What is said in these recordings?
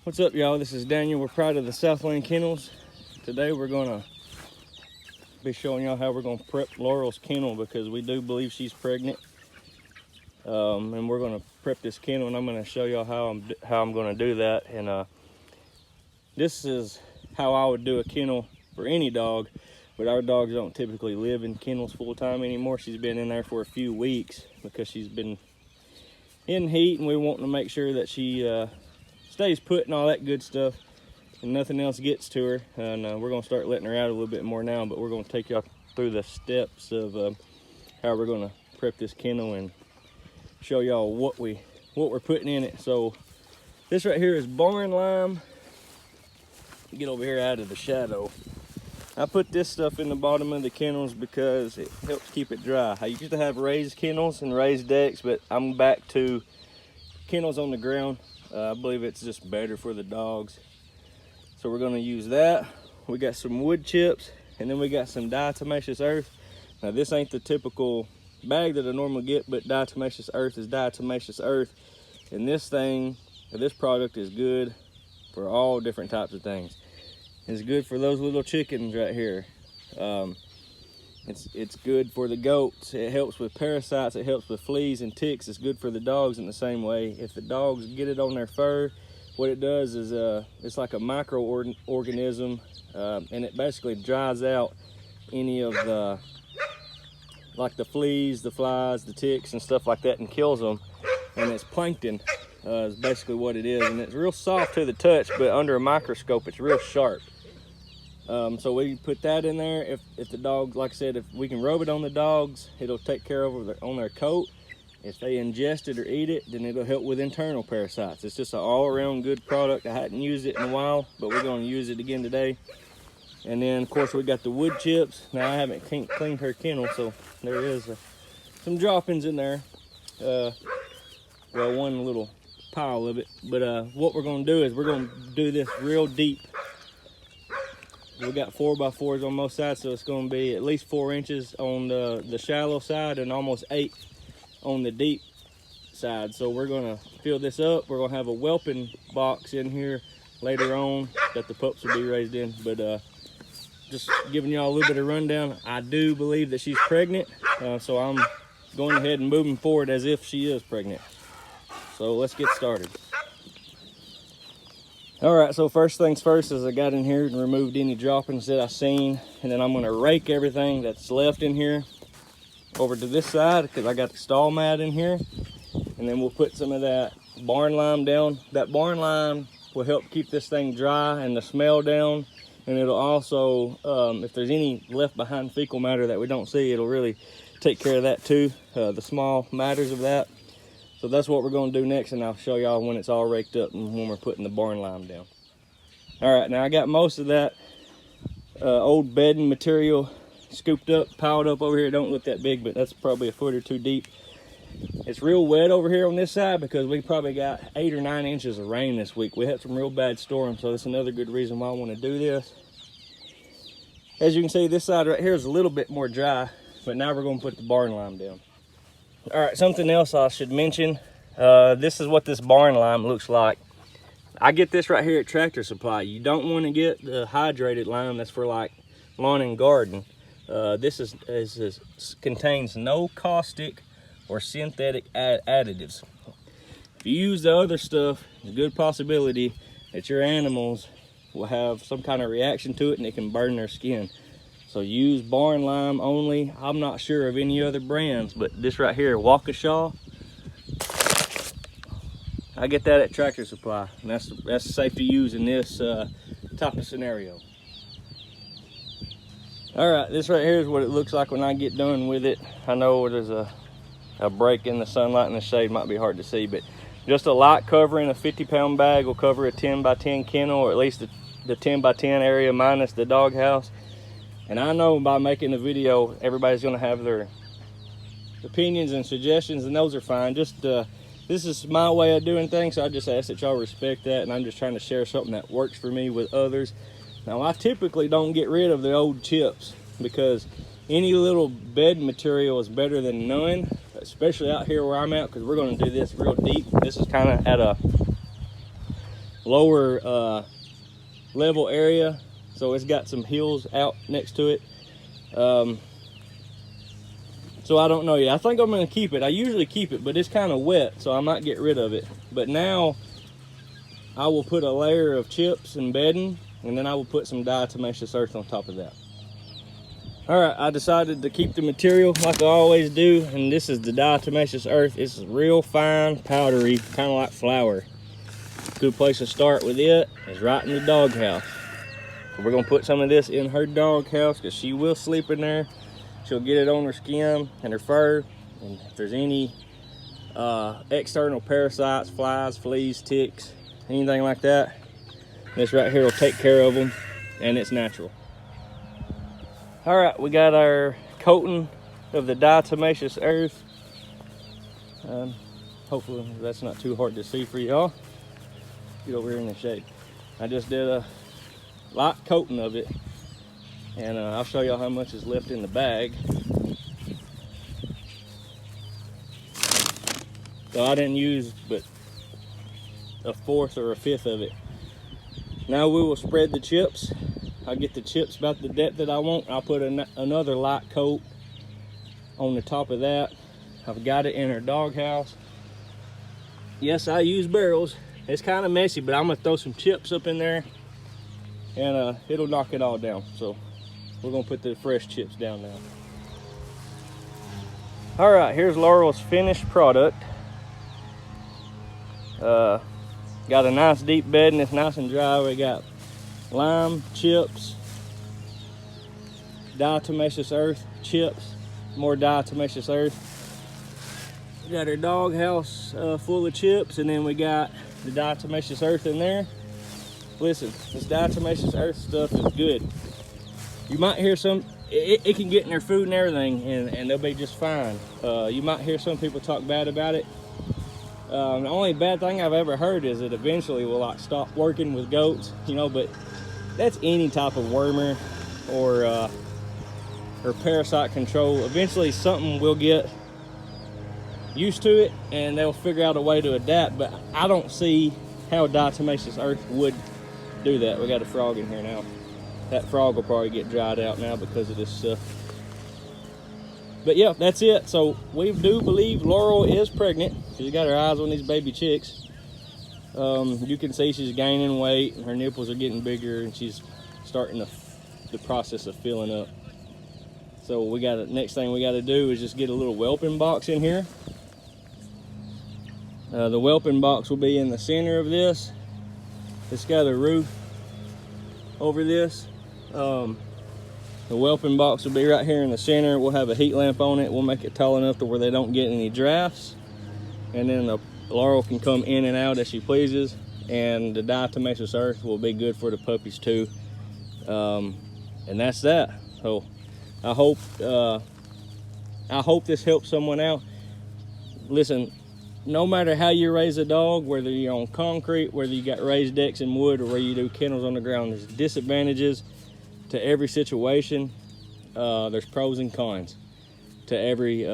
What's up, y'all? This is Daniel. We're proud of the Southland Kennels. Today we're gonna be showing y'all how we're gonna prep Laurel's kennel because we do believe she's pregnant. And we're gonna prep this kennel, and I'm gonna show y'all how I'm gonna do that. And this is how I would do a kennel for any dog, but our dogs don't typically live in kennels full time anymore. She's been in there for a few weeks because she's been in heat, and we want to make sure that she stays put and all that good stuff and nothing else gets to her. And we're going to start letting her out a little bit more now, but we're going to take y'all through the steps of how we're going to prep this kennel and show y'all what we're putting in it. So this right here is barn lime. Get over here out of the shadow. I put this stuff in the bottom of the kennels because it helps keep it dry. I used to have raised kennels and raised decks, but I'm back to kennels on the ground. I believe it's just better for the dogs. So we're gonna use that. We got some wood chips, and then we got some diatomaceous earth. Now this ain't the typical bag that I normally get, but diatomaceous earth is diatomaceous earth. And this product is good for all different types of things. It's good for those little chickens right here. It's good for the goats. It helps with parasites. It helps with fleas and ticks. It's good for the dogs in the same way. If the dogs get it on their fur, what it does is it's like a microorganism, and it basically dries out any of the fleas, the flies, the ticks, and stuff like that, and kills them. And it's plankton is basically what it is, and it's real soft to the touch, but under a microscope, it's real sharp. So we put that in there. If the dogs, like I said, if we can rub it on the dogs, it'll take care of it on their coat. If they ingest it or eat it, then it'll help with internal parasites. It's just an all-around good product. I hadn't used it in a while, but we're going to use it again today. And then, of course, we got the wood chips. Now, I haven't cleaned her kennel, so there is some droppings in there. Well, one little pile of it. But what we're going to do is we're going to do this real deep. We got 4x4s on most sides, so it's going to be at least 4 inches on the shallow side and almost 8 on the deep side. So we're going to fill this up. We're going to have a whelping box in here later on that the pups will be raised in. But just giving y'all a little bit of rundown. I do believe that she's pregnant, so I'm going ahead and moving forward as if she is pregnant. So let's get started. All right, so first things first is I got in here and removed any droppings that I seen, and then I'm gonna rake everything that's left in here over to this side because I got the stall mat in here, and then we'll put some of that barn lime down. That barn lime will help keep this thing dry and the smell down, and it'll also, if there's any left behind fecal matter that we don't see, it'll really take care of that too, the small matters of that. So that's what we're going to do next, and I'll show y'all when it's all raked up and when we're putting the barn lime down. All right, now I got most of that old bedding material scooped up, piled up over here. It don't look that big, but that's probably a foot or two deep. It's real wet over here on this side because we probably got 8 or 9 inches of rain this week. We had some real bad storms, so that's another good reason why I want to do this. As you can see, this side right here is a little bit more dry, but now we're going to put the barn lime down. All right, something else I should mention. This is what this barn lime looks like. I get this right here at Tractor Supply. You don't want to get the hydrated lime that's for like lawn and garden. This contains no caustic or synthetic additives. If you use the other stuff, there's a good possibility that your animals will have some kind of reaction to it and it can burn their skin. So use barn lime only. I'm not sure of any other brands, but this right here, Waukesha, I get that at Tractor Supply, and that's safe to use in this type of scenario. All right, this right here is what it looks like when I get done with it. I know there's a break in the sunlight and the shade, might be hard to see, but just a light covering, a 50-pound bag will cover a 10x10 kennel, or at least the 10x10 area minus the doghouse. And I know by making the video, everybody's gonna have their opinions and suggestions, and those are fine. Just this is my way of doing things, so I just ask that y'all respect that, and I'm just trying to share something that works for me with others. Now, I typically don't get rid of the old chips because any little bed material is better than none, especially out here where I'm at, because we're gonna do this real deep. This is kind of at a lower level area, so it's got some hills out next to it. So I don't know yet. I think I'm gonna keep it. I usually keep it, but it's kind of wet, so I might get rid of it. But now I will put a layer of chips and bedding, and then I will put some diatomaceous earth on top of that. All right, I decided to keep the material like I always do, and this is the diatomaceous earth. It's real fine, powdery, kind of like flour. Good place to start with it is right in the doghouse. So we're gonna put some of this in her doghouse because she will sleep in there. She'll get it on her skin and her fur, and if there's any external parasites, flies, fleas, ticks, anything like that, this right here will take care of them, and it's natural. All right, we got our coating of the diatomaceous earth. Hopefully that's not too hard to see for y'all. Get over here in the shade. I just did a light coating of it, and I'll show y'all how much is left in the bag. So I didn't use but a fourth or a fifth of it. Now we will spread the chips. I'll get the chips about the depth that I want. I'll put another light coat on the top of that. I've got it in her doghouse. Yes, I use barrels. It's kind of messy, but I'm gonna throw some chips up in there, and it'll knock it all down. So we're gonna put the fresh chips down now. All right, here's Laurel's finished product. Got a nice deep bed, and it's nice and dry. We got lime, chips, diatomaceous earth, chips, more diatomaceous earth. We got our doghouse full of chips, and then we got the diatomaceous earth in there. Listen, this diatomaceous earth stuff is good. You might hear some, it can get in their food and everything, and they'll be just fine. You might hear some people talk bad about it. The only bad thing I've ever heard is it eventually will like stop working with goats, you know, but that's any type of wormer or parasite control. Eventually something will get used to it and they'll figure out a way to adapt, but I don't see how diatomaceous earth would do that. We got a frog in here now. That frog will probably get dried out now because of this stuff. But yeah, that's it. So we do believe Laurel is pregnant. She's got her eyes on these baby chicks. You can see she's gaining weight and her nipples are getting bigger, and she's starting the process of filling up. So we got next thing we got to do is just get a little whelping box in here. The whelping box will be in the center of this. It's got a roof over this. The whelping box will be right here in the center. We'll have a heat lamp on it. We'll make it tall enough to where they don't get any drafts. And then the Laurel can come in and out as she pleases. And the diatomaceous earth will be good for the puppies too. And that's that. So I hope this helps someone out. Listen, no matter how you raise a dog, whether you're on concrete, whether you got raised decks in wood, or where you do kennels on the ground, there's disadvantages to every situation. There's pros and cons to every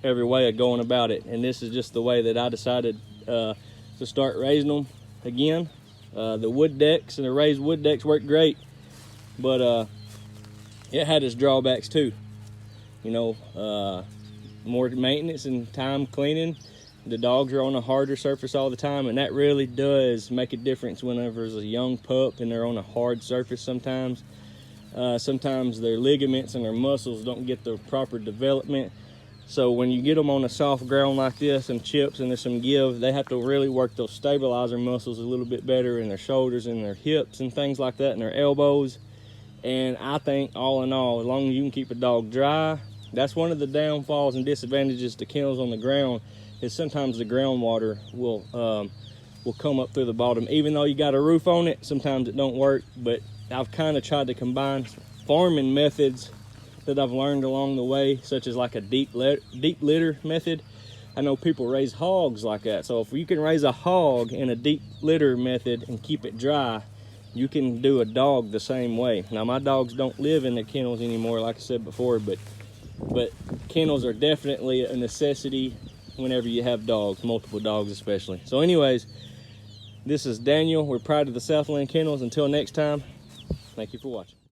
way of going about it, and this is just the way that I decided to start raising them again. The wood decks and the raised wood decks work great, but it had its drawbacks too. You know, more maintenance and time cleaning. The dogs are on a harder surface all the time, and that really does make a difference whenever there's a young pup and they're on a hard surface sometimes. Sometimes their ligaments and their muscles don't get the proper development. So when you get them on a soft ground like this and chips and there's some give, they have to really work those stabilizer muscles a little bit better in their shoulders and their hips and things like that, and their elbows. And I think all in all, as long as you can keep a dog dry, that's one of the downfalls and disadvantages to kennels on the ground, is sometimes the groundwater will come up through the bottom. Even though you got a roof on it, sometimes it don't work. But I've kind of tried to combine farming methods that I've learned along the way, such as like a deep litter method. I know people raise hogs like that. So if you can raise a hog in a deep litter method and keep it dry, you can do a dog the same way. Now my dogs don't live in the kennels anymore, like I said before, but kennels are definitely a necessity whenever you have dogs, multiple dogs especially. So anyways, This is Daniel. We're proud of the Southland Kennels. Until next time, thank you for watching.